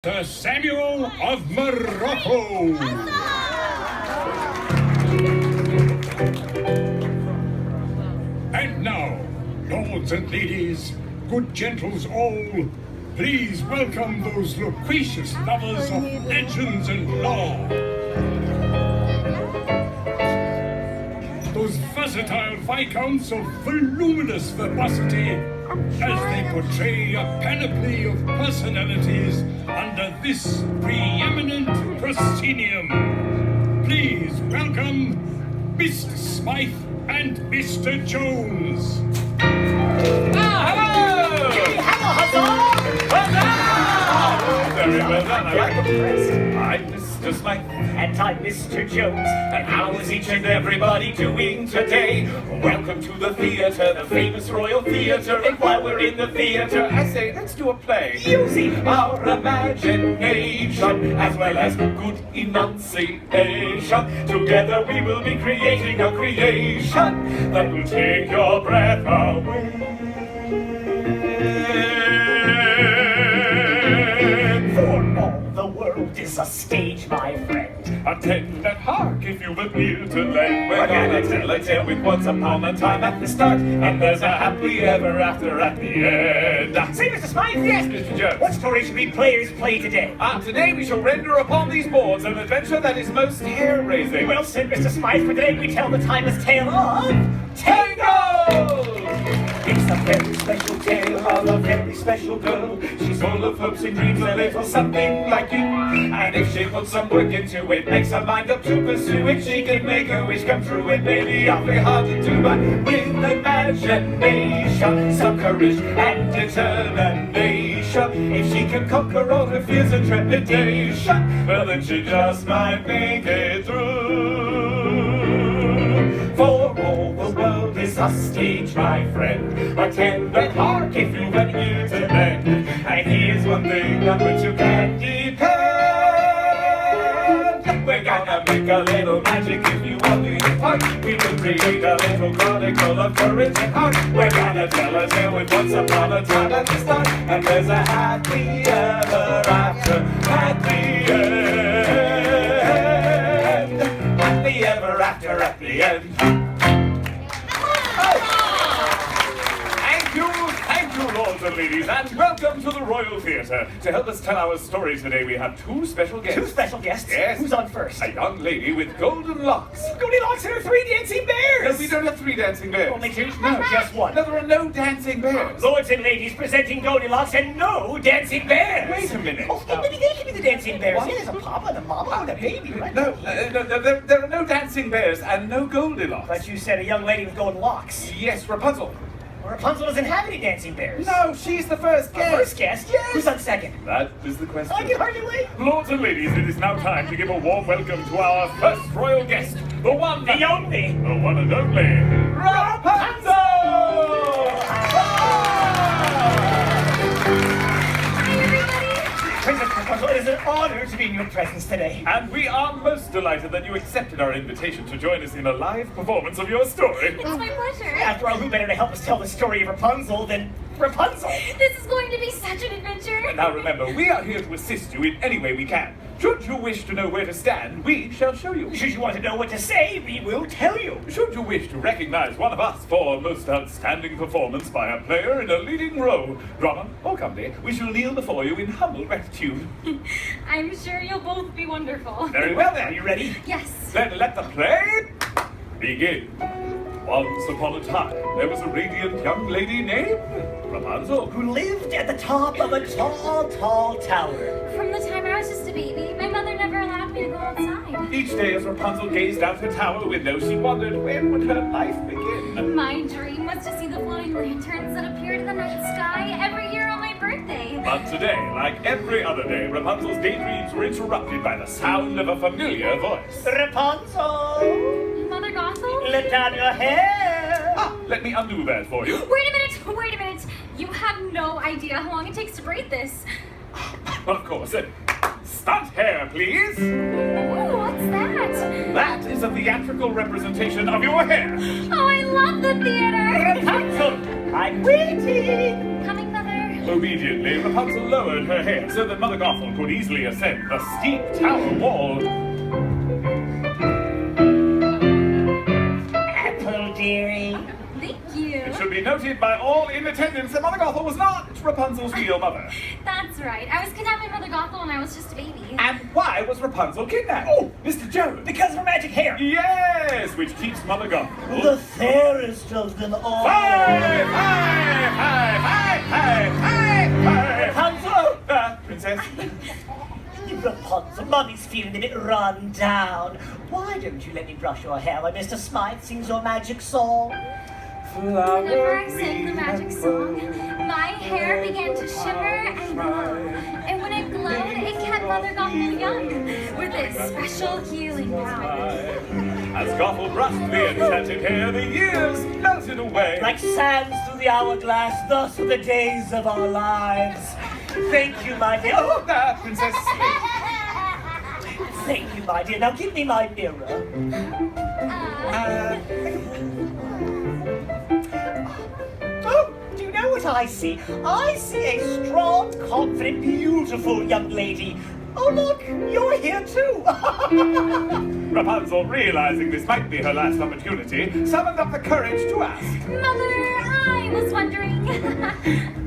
Sir Samuel of Morocco. And now, lords and ladies, good gentles all, please welcome those loquacious lovers of legends and lore. Those versatile viscounts of voluminous verbosity as they portray a panoply of personalities under this preeminent proscenium. Please welcome Mr. Smythe and Mr. Jones. Hello! Very well done. I like the press. I'm Mr. Smythe. And I'm Mr. Jones. And how is each and everybody doing today? Welcome to the theater, the famous Royal Theater. And while we're in the theater, I say, let's do a play. Using our imagination, as well as good enunciation. Together we will be creating a creation that will take your breath away. For all the world is a stage, my friend. Attend and hark if you've an ear to lend. We're gonna tell a tale with once upon a time at the start, and there's a happily ever after at the end. Say, Mr. Smythe, yes, Mr. Jones. what story should we players play today? Today we shall render upon these boards an adventure that is most hair-raising. Well said, Mr. Smythe, for today we tell the timeless tale of Tangled! It's a very special tale of a very special girl. She's full of hopes and dreams, a little something like you. And if she puts some work into it, makes her mind up to pursue it, she can make her wish come true. It may be awfully hard to do, but with imagination, some courage and determination, if she can conquer all her fears and trepidation, well then she just might make it through. For all the world is a stage, my friend. Attend and hark if you've an ear to lend. And here's one thing on which you can depend. We're gonna make a little magic if you want to your part. We will create a little chronicle of courage and heart. We're gonna tell a tale with once upon a time at the start, and there's a happy ever after at the end. Happy ever after at the end. Thank you, lords and ladies, and welcome to the Royal Theatre. To help us tell our story today, we have two special guests. Two special guests? Yes. Who's on first? A young lady with golden locks. Goldilocks and her three dancing bears! No, we don't have three dancing bears. Only two? No, just one. No, there are no dancing bears. Lords and ladies, presenting Goldilocks and no dancing bears! Wait a minute. Oh, maybe they can be the dancing bears. What? Yeah, there's a papa and a mama and a baby, right? No, there are no dancing bears and no Goldilocks. But you said a young lady with golden locks. Yes, Rapunzel. Rapunzel doesn't have any dancing bears. No, she's the first guest. First guest? Yes. Who's on second? That is the question. I can hardly wait. Lords and ladies, it is now time to give a warm welcome to our first royal guest, the one The only. and only, Rapunzel! Princess Rapunzel, it is an honor to be in your presence today. And we are most delighted that you accepted our invitation to join us in a live performance of your story. It's my pleasure. After all, who better to help us tell the story of Rapunzel than Rapunzel? This is going to be such an adventure. Now remember, we are here to assist you in any way we can. Should you wish to know where to stand, we shall show you. Should you want to know what to say, we will tell you. Should you wish to recognize one of us for most outstanding performance by a player in a leading role, drama or comedy, we shall kneel before you in humble gratitude. I'm sure you'll both be wonderful. Very well Are then. you ready? Yes. Then let the play begin. Once upon a time, there was a radiant young lady named Rapunzel. Who lived at the top of a tall, tall tower. From the time I was just a baby, my mother never allowed me to go outside. Each day as Rapunzel gazed out her tower window, she wondered when would her life begin. My dream was to see the floating lanterns that appeared in the night sky every year on my birthday. But today, like every other day, Rapunzel's daydreams were interrupted by the sound of a familiar voice. Rapunzel, Mother Gothel? let down your hair. Let me undo that for you. Wait a minute. You have no idea how long it takes to braid this. Of course. Stunt hair, please. Ooh, what's that? That is a theatrical representation of your hair. Oh, I love the theater. Rapunzel, I'm waiting. Coming, Mother. Obediently, Rapunzel lowered her head so that Mother Gothel could easily ascend the steep tower wall. Apple, dearie. Thank you. It should be noted by all in attendance that Mother Gothel was not Rapunzel's real mother. That's right. I was kidnapped by Mother Gothel when I was just a baby. And why was Rapunzel kidnapped? Oh, Mr. Jones. Because of her magic hair. Yes, which keeps Mother Gothel. The fairest of them all. Five! Rapunzel! Princess. Rapunzel, Mummy's feeling a bit run down. Why don't you let me brush your hair while Mr. Smythe sings your magic song? Whenever I sang the magic song, my hair began to shimmer and glow. And when it glowed, it kept Mother Gothel young with its special healing power. As Gothel brushed the enchanted hair, the years melted away. Like sands through the hourglass, thus are the days of our lives. Thank you, my dear. Oh, Princess. thank you, my dear. Now give me my mirror. Oh, do you know what I see? I see a strong, confident, beautiful young lady. Oh, look, you're here too. Rapunzel, realizing this might be her last opportunity, summoned up the courage to ask. Mother, I was wondering.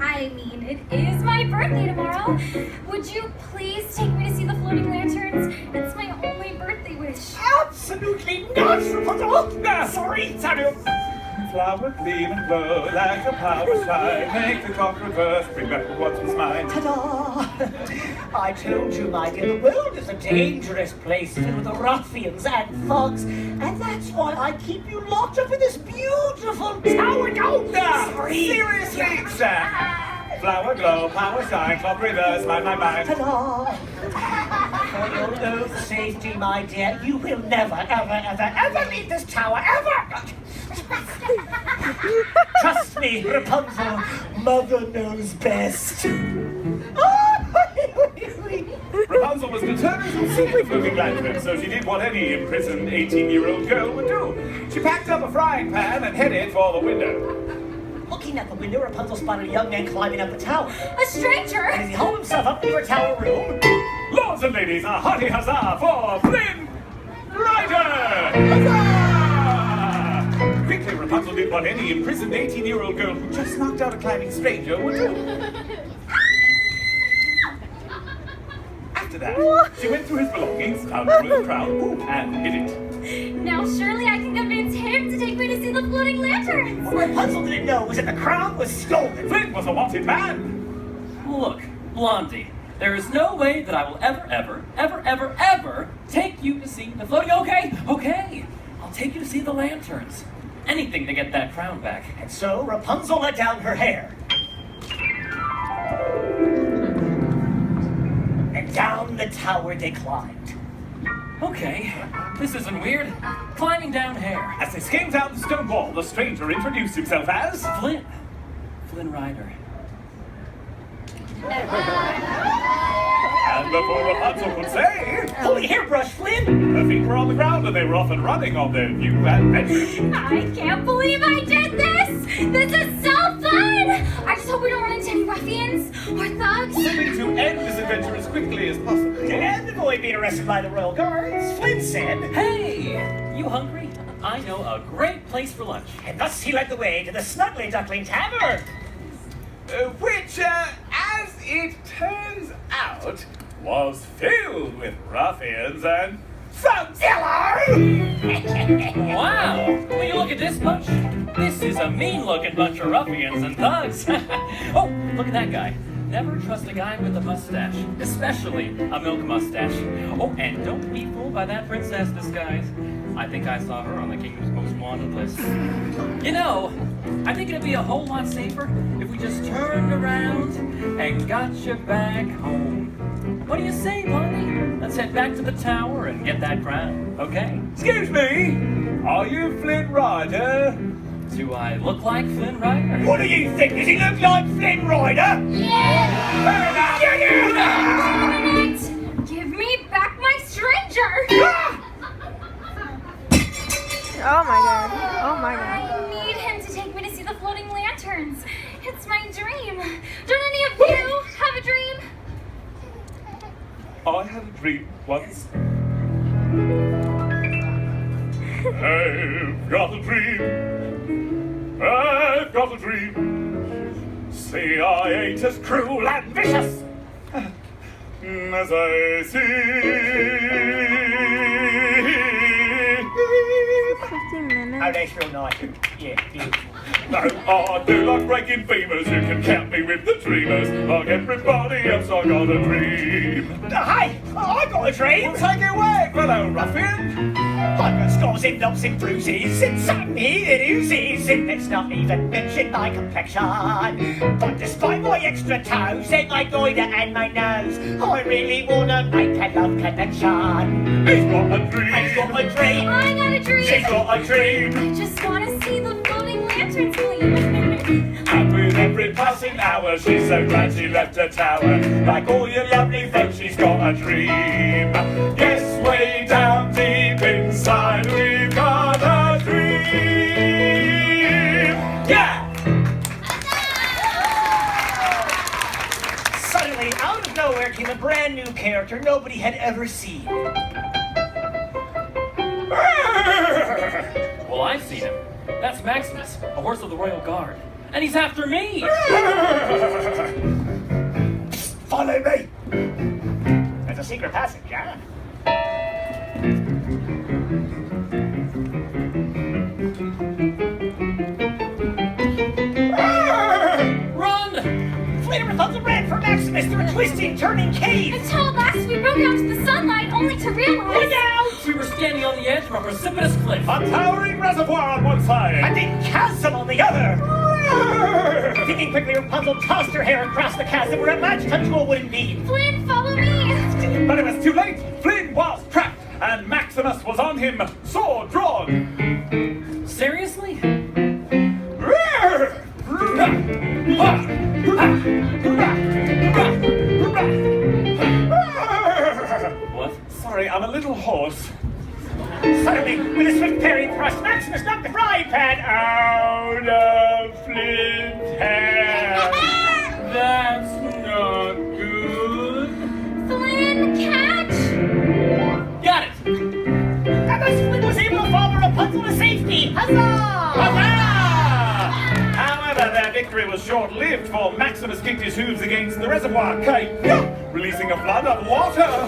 I mean, it is my birthday tomorrow. Would you please take me to see the floating lanterns? It's my only birthday wish. Absolutely not, Rapunzel. Sorry, Samuel. Flower gleam and glow like a power shine. Make the clock reverse, bring back what was mine. Ta-da! I told you, my dear, the world is a dangerous place filled with ruffians and thugs, and that's why I keep you locked up in this beautiful tower. Oh, sorry. Seriously, sir. Flower glow, power shine, clock reverse, mind. Ta-da! For your own safety, my dear, you will never, ever leave this tower, ever! Trust me, Rapunzel, Mother knows best. Rapunzel was determined to see the floating lantern, so she did what any imprisoned 18-year-old girl would do. She packed up a frying pan and headed for the window. Looking at the window, Rapunzel spotted a young man climbing up the tower. A stranger? As he hauled himself up to her tower room. Lords and ladies, a hearty huzzah for Flynn Rider! Huzzah! Quickly, Rapunzel did what any imprisoned 18-year-old girl who just knocked out a climbing stranger would do. After that, she went through his belongings, found a rose crown, and hid it. Now surely I can convince him to take me to see the floating lanterns. What Rapunzel didn't know was that the crown was stolen. Flynn was a wanted man. Look, Blondie, there is no way that I will ever take you to see the floating. Okay. I'll take you to see the lanterns. Anything to get that crown back. And so Rapunzel let down her hair. And down the tower they climbed. Okay, this isn't weird. Climbing down hair. As they scaled down the stone wall, the stranger introduced himself as Flynn Rider. And before Rapunzel could say, Holy hairbrush, Flynn! her feet were on the ground and they were off and running on their new adventure. I can't believe I did this! This is so fun! I just hope we don't run into any ruffians or thugs. Hoping to end this adventure as quickly as possible. And avoid being arrested by the royal guards, Flynn said. Hey, you hungry? I know a great place for lunch. And thus he led the way to the Snuggly Duckling Tavern. Which, as it turns out, was filled with ruffians and thugs. Wow! Will you look at this bunch? This is a mean-looking bunch of ruffians and thugs. Oh, look at that guy. Never trust a guy with a mustache, especially a milk mustache. Oh, and don't be fooled by that princess disguise. I think I saw her on the Kingdom's Most Wanted list. You know, I think it'd be a whole lot safer if we just turned around and got you back home. What do you say, Blondie? Let's head back to the tower and get that crown, okay? Excuse me, are you Flynn Rider? Do I look like Flynn Rider? What do you think? Does he look like Flynn Rider? Yeah! Fair enough. Damn it! Give me back my stranger! Oh my god. Oh my god. I need him to take me to see the floating lanterns. It's my dream. Don't any of I had a dream once. I've got a dream. I've got a dream. See, I ain't as cruel and vicious As I see. 15 Oh, minutes. that's real nice. Yeah, beautiful. No, I do like breaking femurs. You can count me with the dreamers. Like everybody else, I got a dream. Hey, I got a dream. Take it away, fellow ruffian. I've got scars and lumps and bruises and something here that oozes, and let's not even mention my complexion. But despite my extra toes and my goiter and my nose, I really wanna make a love connection. He's got a dream. I've got a dream. I got a dream. She's got a dream. I just want to see the floating lanterns gleam. And with every passing hour, she's so glad she left her tower. Like all your lovely folks, she's got a dream. Yes, way down deep inside, we've got a dream. Yeah! Suddenly, out of nowhere came a brand new character nobody had ever seen. Well, I've seen him. That's Maximus, a horse of the Royal Guard. And he's after me! Follow me. There's a secret passage, huh? Run! Flynn and Rapunzel ran for Maximus through a twisting, turning cave. Until at last we broke out into the sunlight, only to realize. Look out! We were standing on the edge of a precipitous cliff. A towering reservoir on one A side. deep chasm on the other. Thinking quickly, Rapunzel tossed her hair across the chasm where it latched onto a wooden beam. Flynn, follow me. But it was too late. Flynn was trapped, and Maximus was on him, sword drawn. Seriously? What? Sorry, I'm a little hoarse. Suddenly, with a swift parrying thrust, Maximus knocked the frying pan out of Flynn's hand. That's not good. Flynn, catch. Got it! And thus Flynn was able to follow Rapunzel to safety. Huzzah! Huzzah! However, their victory was short-lived, for Maximus kicked his hooves against the reservoir cave, releasing a flood of water.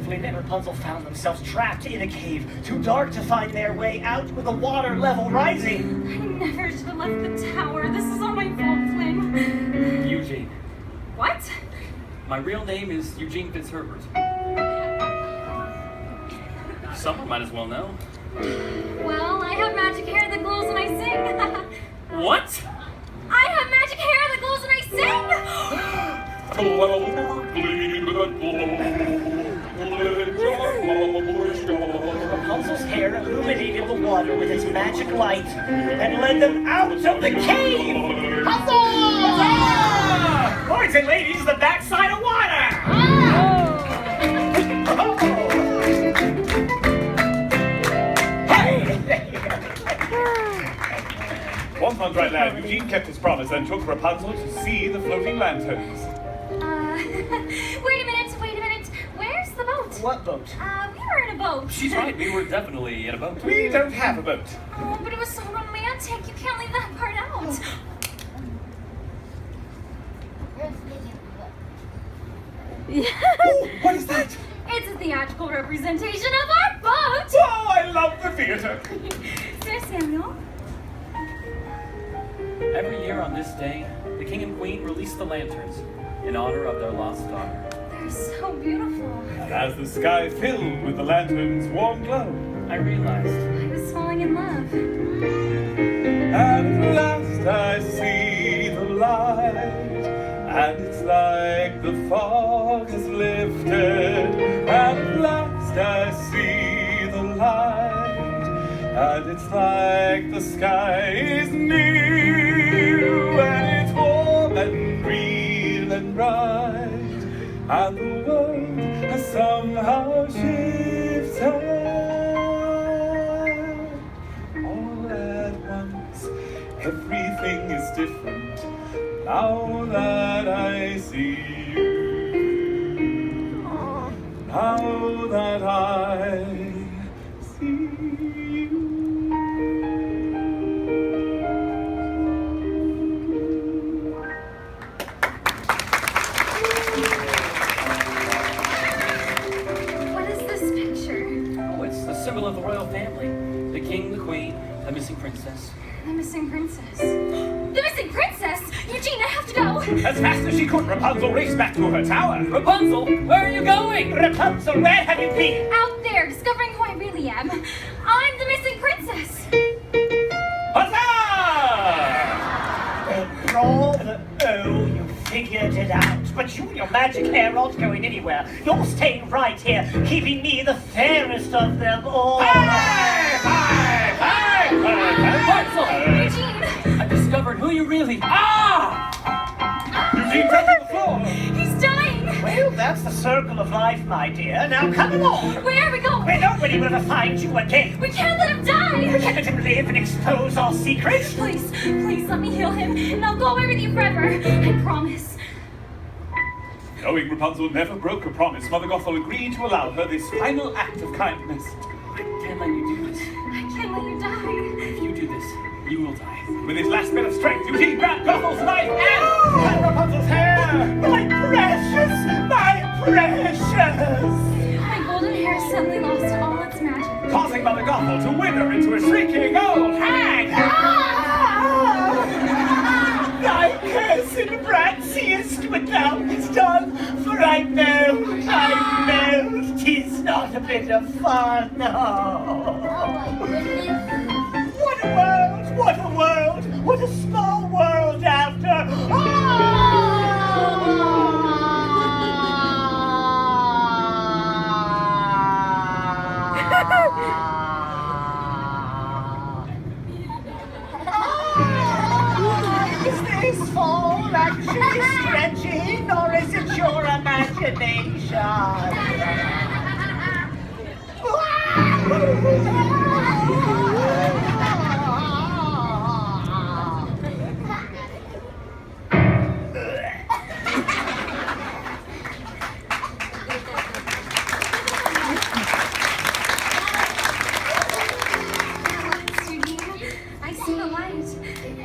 Flynn and Rapunzel found themselves trapped in a cave, too dark to find their way out with the water level rising. I never should have left the tower. This is all my fault, Flynn. Eugene. What? My real name is Eugene Fitzherbert. Someone might as well know. Well, I have magic hair that glows when I sing. What? I have magic hair that glows when I Rapunzel's hair illuminated the water with its magic light and led them out of the cave. Huzzah! Lords and ladies, the backside of water. One month right now, Eugene kept his promise and took Rapunzel to see the floating lanterns. Wait a minute. Where's the boat? What boat? We were in a boat. She's right, we were definitely in a boat. We don't have a boat. Oh, but it was so romantic. You can't leave that part out. Oh, what is that? It's a theatrical representation of our boat. Oh, I love the theater. Sir Samuel? Every year on this day, the king and queen release the lanterns in honor of their lost daughter. They're so beautiful. And as the sky filled with the lantern's warm glow, I realized I was falling in love. at last I see the light, and it's like the fog has lifted. At last I see the light, and it's like the sky is new, and it's warm and real and bright, and the world has somehow shifted. All at once, everything is different. Now that I see you, now that I see you. What is this picture? Oh, it's the symbol of the royal family. The king, the queen, the missing princess. The missing princess. The missing princess? Eugene, I have to go. As fast as she could, Rapunzel raced back to her tower. Rapunzel, where are you going? Rapunzel, where have you been? Out there, discovering who I really am. I'm the missing princess. Huzzah! Oh, you figured it out. But you and your magic hair aren't going anywhere. You're staying right here, keeping me the fairest of them all. Rapunzel! Eugene! I've discovered who you really are. Eugene fell to the floor. He's dying! Well, that's the circle of life, my dear. Now come along. Where are we going? Where nobody will ever find you again. We can't let him We die! can't let him live and expose our secrets. Please, please let me heal him, and I'll go away with you forever. I promise. Knowing Rapunzel never broke a promise, Mother Gothel agreed to allow her this final act of kindness. I can't let you do this. I can't let you die. If you do this, you will die. With his last bit of strength, Eugene grabbed Gothel's knife and cut Rapunzel's hair. My precious, my precious. My golden hair suddenly lost all its magic. Causing Mother Gothel to wither into a shrieking old hag. Thy cursed brat seest what thou hast done, for I know 'tis not a bit of fun. Oh my goodness. What a world, what a world, what a small world after Is this fall actually stretching, or is it your I see the light.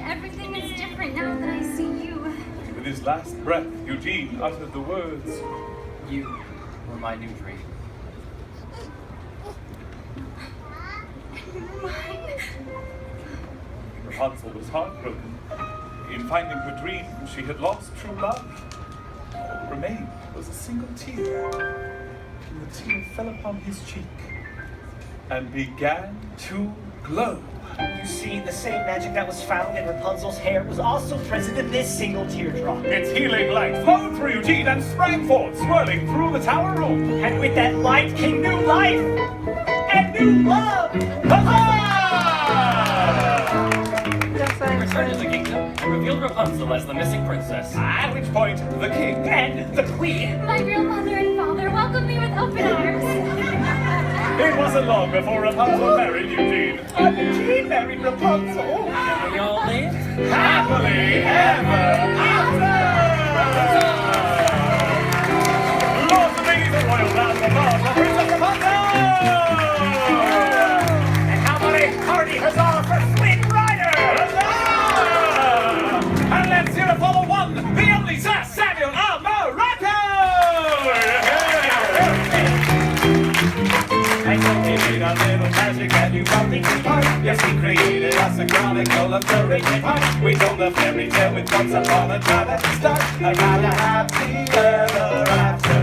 Everything is different now that I see you. With his last breath, Eugene uttered the words, You were my new dream. Mine. Rapunzel was heartbroken. In finding her dream, she had lost true love. All that remained was a single tear. And the tear fell upon his cheek and began to glow. You see, the same magic that was found in Rapunzel's hair was also present in this single teardrop. Its healing light flowed through Eugene and sprang forth, swirling through the tower room. And with that light came new life and new love. Huzzah! He returned to the kingdom and revealed Rapunzel as the missing princess. At which point, the king And the queen. My real mother and father welcomed me with open arms. It wasn't long before Rapunzel married Eugene. And Eugene married Rapunzel. And we all lived. Happily ever after! Lords and ladies and royal round of applause for Princess Rapunzel! And how about a hearty huzzah for Flynn Rider? Huzzah! And let's hear it for the one, the only Sir Samuel Amarato! I know He made a little magic and you brought things apart. Yes, he created us a chronicle of courage and heart. We told a fairy tale with once upon a time at the start. I got a happy ever after.